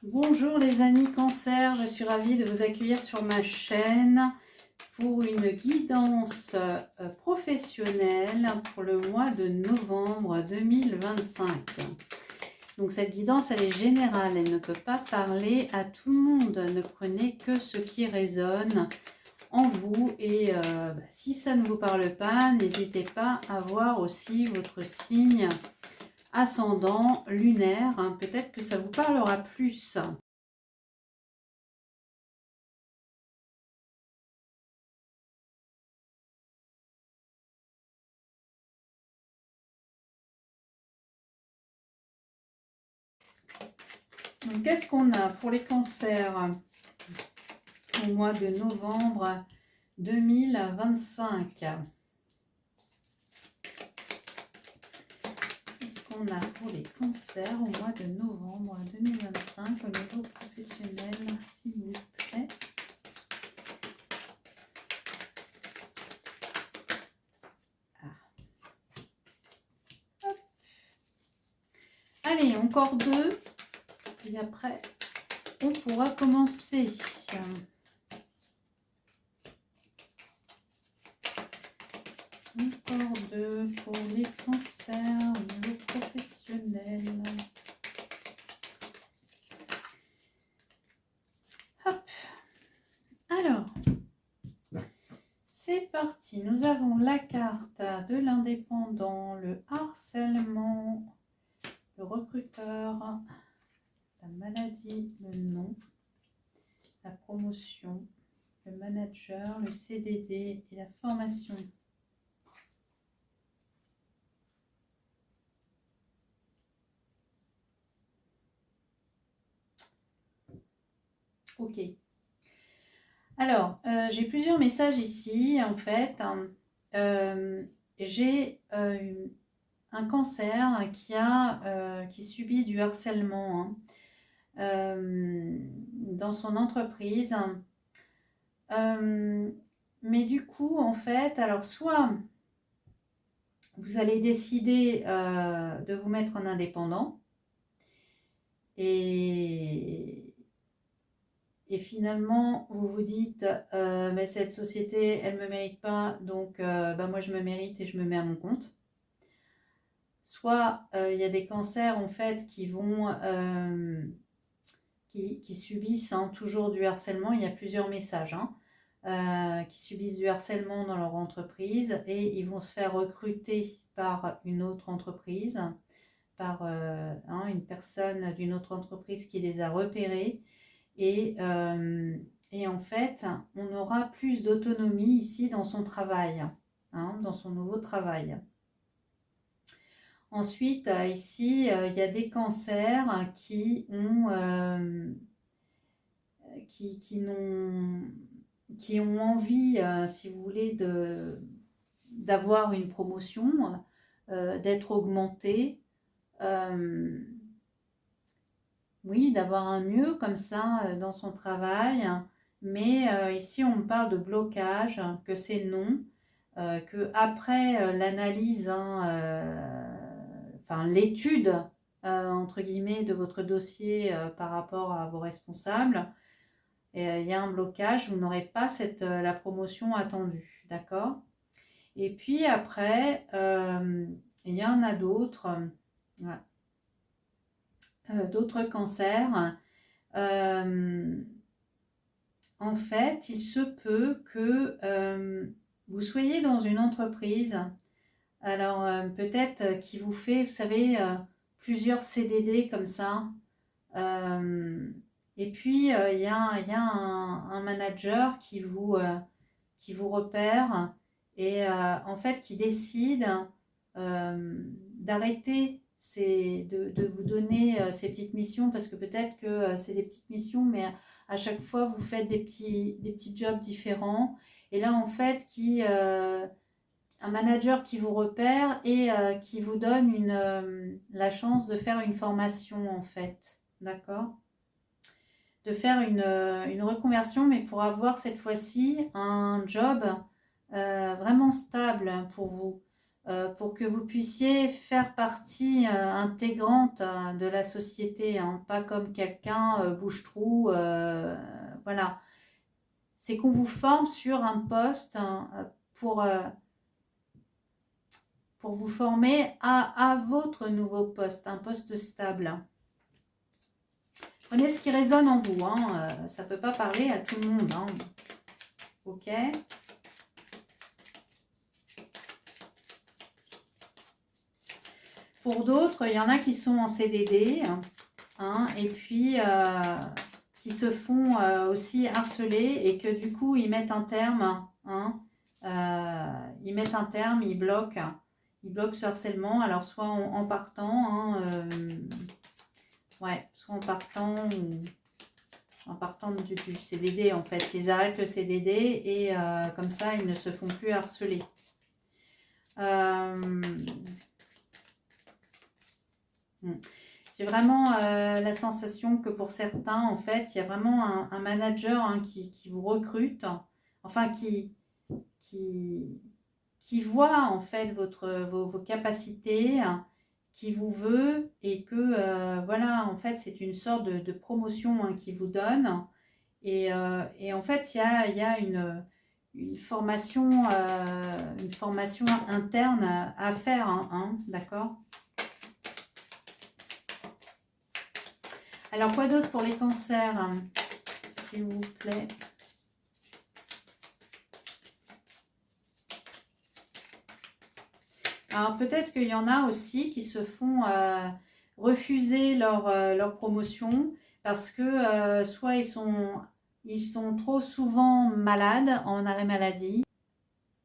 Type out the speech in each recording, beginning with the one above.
Bonjour les amis Cancer, je suis ravie de vous accueillir sur ma chaîne pour une guidance professionnelle pour le mois de novembre 2025. Donc cette guidance elle est générale, elle ne peut pas parler à tout le monde, ne prenez que ce qui résonne en vous et si ça ne vous parle pas, n'hésitez pas à voir aussi votre signe ascendant lunaire, peut-être que ça vous parlera plus. Donc, qu'est-ce qu'on a pour les cancers au mois de novembre 2025? Qu'est-ce qu'on a pour les cancers au mois de novembre 2025 au niveau professionnel, s'il vous plaît? Hop. Allez, encore deux. Et après, on pourra commencer. Encore deux pour les cancers au niveau professionnel. Hop. Alors, c'est parti. Nous avons la carte de l'indépendant, le harcèlement, le recruteur, la maladie, le nom, la promotion, le manager, le CDD et la formation. Ok. Alors, j'ai plusieurs messages ici, en fait. J'ai un cancer qui subit du harcèlement dans son entreprise. Mais du coup, en fait, alors soit vous allez décider de vous mettre en indépendant et finalement, vous vous dites, mais cette société, elle ne me mérite pas, donc moi je me mérite et je me mets à mon compte. Soit il y a des cancers en fait qui vont, qui subissent toujours du harcèlement. Il y a plusieurs messages, qui subissent du harcèlement dans leur entreprise et ils vont se faire recruter par une autre entreprise, par une personne d'une autre entreprise qui les a repérés. Et en fait, on aura plus d'autonomie ici dans son travail, dans son nouveau travail. Ensuite, ici, il y a des cancers qui ont, qui ont envie, si vous voulez, d'avoir une promotion, d'être augmentés, oui, d'avoir un mieux comme ça dans son travail. Mais ici, on me parle de blocage, que c'est non, que après l'analyse, enfin l'étude, entre guillemets, de votre dossier par rapport à vos responsables, il y a un blocage, vous n'aurez pas la promotion attendue, d'accord? Et puis après, il y en a d'autres, d'autres cancers. En fait, il se peut que vous soyez dans une entreprise, alors peut-être qui vous fait, vous savez, plusieurs CDD comme ça. Et puis, il y a un manager qui vous repère et en fait qui décide d'arrêter de vous donner ces petites missions, parce que peut-être que c'est des petites missions, mais à chaque fois vous faites des petits jobs différents. Et là, en fait, un manager qui vous repère et qui vous donne la chance de faire une formation, en fait. D'accord? De faire une reconversion, mais pour avoir cette fois-ci un job vraiment stable pour vous. pour que vous puissiez faire partie intégrante de la société, hein, pas comme quelqu'un bouche-trou, voilà. C'est qu'on vous forme sur un poste hein, pour vous former à votre nouveau poste, un poste stable. Prenez ce qui résonne en vous, hein, ça ne peut pas parler à tout le monde. Hein. Ok ? Pour d'autres, il y en a qui sont en CDD hein, et puis qui se font aussi harceler et que du coup, ils mettent un terme. Hein, ils mettent un terme, ils bloquent ce harcèlement. Alors, soit en partant, hein, ouais, soit en partant du CDD, en fait. Ils arrêtent le CDD et comme ça, ils ne se font plus harceler. J'ai vraiment la sensation que pour certains, en fait, il y a vraiment un manager hein, qui vous recrute, enfin qui voit en fait vos capacités, hein, qui vous veut et que voilà, en fait, c'est une sorte de promotion hein, qui vous donne. Et en fait, il y a une formation interne à faire, hein, d'accord ? Alors, quoi d'autre pour les cancers, hein, s'il vous plaît? Alors, peut-être qu'il y en a aussi qui se font refuser leur promotion parce que soit ils sont trop souvent malades, en arrêt maladie,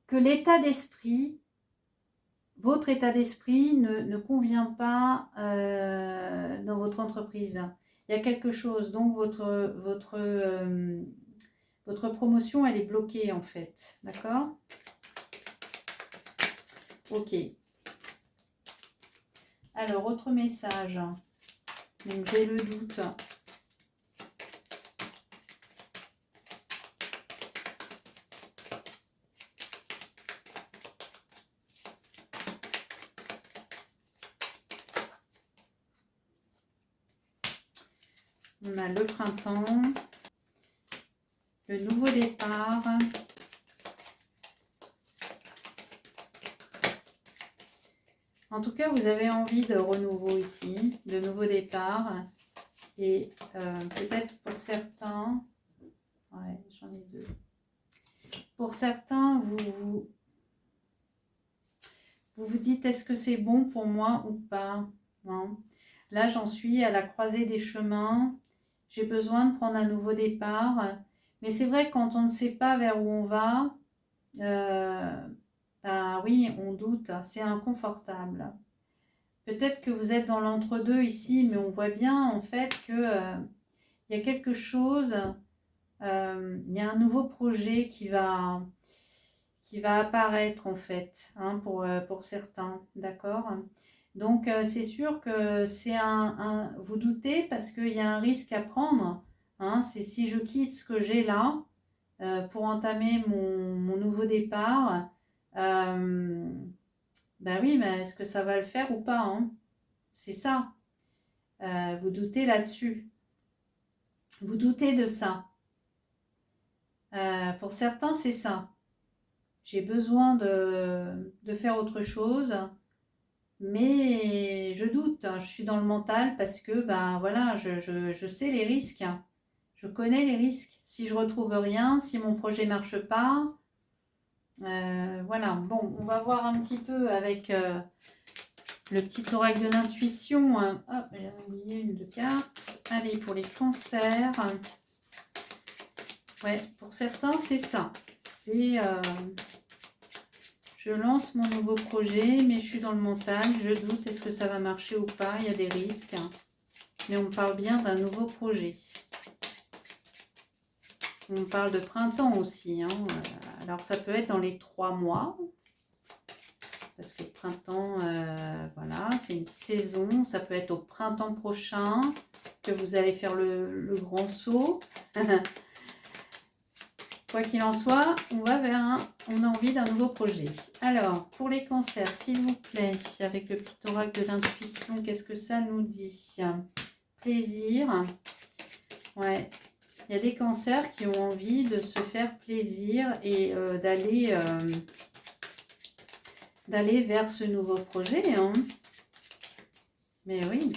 que l'état d'esprit, votre état d'esprit ne convient pas dans votre entreprise. Il y a quelque chose, donc votre promotion, elle est bloquée en fait, d'accord? Ok. Alors, autre message. Donc, j'ai le doute. On a le printemps, le nouveau départ. En tout cas, vous avez envie de renouveau ici, de nouveau départ. Et peut-être pour certains, ouais, j'en ai deux. Pour certains, vous dites, est-ce que c'est bon pour moi ou pas, hein? Là, j'en suis à la croisée des chemins. J'ai besoin de prendre un nouveau départ. Mais c'est vrai, quand on ne sait pas vers où on va, bah oui, on doute. C'est inconfortable. Peut-être que vous êtes dans l'entre-deux ici, mais on voit bien en fait que y a quelque chose, il y a un nouveau projet qui va apparaître en fait, hein, pour certains, d'accord? Donc c'est sûr que c'est vous doutez parce qu'il y a un risque à prendre, hein, c'est si je quitte ce que j'ai là pour entamer mon nouveau départ, ben oui, mais est-ce que ça va le faire ou pas, hein? C'est ça, vous doutez là-dessus, vous doutez de ça. Pour certains, c'est ça. J'ai besoin de faire autre chose, mais je doute. Hein. Je suis dans le mental parce que, ben voilà, je sais les risques. Je connais les risques. Si je retrouve rien, si mon projet ne marche pas, voilà. Bon, on va voir un petit peu avec le petit oracle de l'intuition. Hein. Hop, j'ai oublié une de cartes. Allez, pour les cancers. Ouais, pour certains, c'est ça. C'est... je lance mon nouveau projet, mais je suis dans le mental, je doute, est-ce que ça va marcher ou pas, il y a des risques. Mais on me parle bien d'un nouveau projet. On me parle de printemps aussi. Hein. Alors ça peut être dans les 3 mois. Parce que printemps, voilà, c'est une saison. Ça peut être au printemps prochain que vous allez faire le grand saut. quoi qu'il en soit, on va vers on a envie d'un nouveau projet. Alors, pour les cancers, s'il vous plaît, avec le petit oracle de l'intuition, qu'est-ce que ça nous dit? Plaisir. Ouais. Il y a des cancers qui ont envie de se faire plaisir et d'aller vers ce nouveau projet. Hein. Mais oui.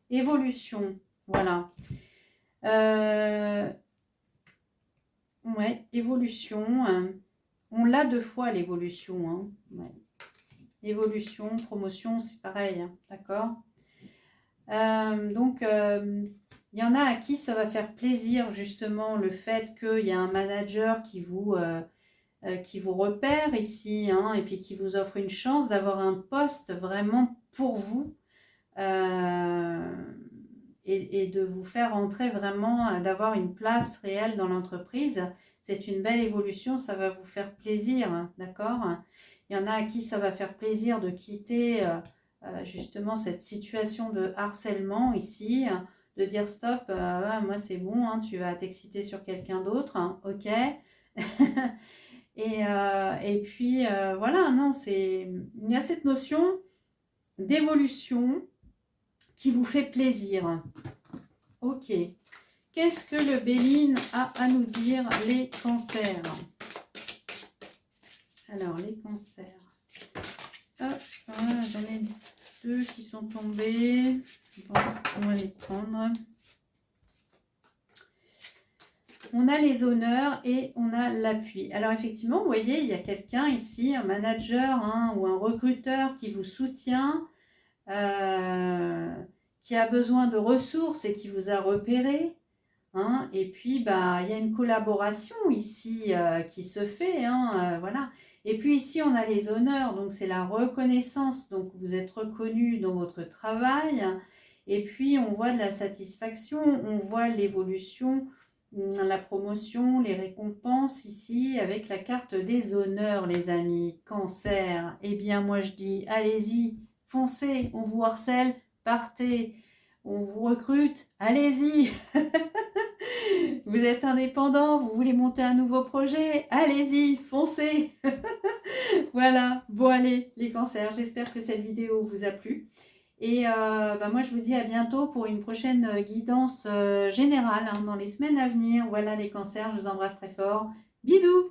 Évolution. Voilà. Ouais, évolution. On l'a 2 fois l'évolution. Hein. Ouais. Évolution, promotion, c'est pareil. Hein, d'accord. Donc, il y en a à qui ça va faire plaisir justement le fait qu'il y a un manager qui vous repère ici hein, et puis qui vous offre une chance d'avoir un poste vraiment pour vous. Et de vous faire entrer vraiment, d'avoir une place réelle dans l'entreprise. C'est une belle évolution, ça va vous faire plaisir, hein, d'accord? Il y en a à qui ça va faire plaisir de quitter justement cette situation de harcèlement ici, de dire stop, moi c'est bon, hein, tu vas t'exciter sur quelqu'un d'autre, hein, ok? Et puis voilà, non, il y a cette notion d'évolution qui vous fait plaisir. Ok. Qu'est-ce que le Béline a à nous dire, les cancers? Alors, les cancers. Hop, voilà, j'en ai 2 qui sont tombés. Bon, on va les prendre. On a les honneurs et on a l'appui. Alors, effectivement, vous voyez, il y a quelqu'un ici, un manager hein, ou un recruteur qui vous soutient. Qui a besoin de ressources et qui vous a repéré. Hein, et puis, bah, il y a une collaboration ici qui se fait. Hein, voilà. Et puis ici, on a les honneurs. Donc, c'est la reconnaissance. Donc, vous êtes reconnu dans votre travail. Et puis, on voit de la satisfaction. On voit l'évolution, la promotion, les récompenses ici avec la carte des honneurs, les amis. Cancer. Eh bien, moi, je dis, allez-y. Foncez, on vous harcèle, partez. On vous recrute, allez-y. Vous êtes indépendant, vous voulez monter un nouveau projet, allez-y, foncez. Voilà, bon allez les cancers, j'espère que cette vidéo vous a plu. Et moi je vous dis à bientôt pour une prochaine guidance générale hein, dans les semaines à venir. Voilà les cancers, je vous embrasse très fort. Bisous.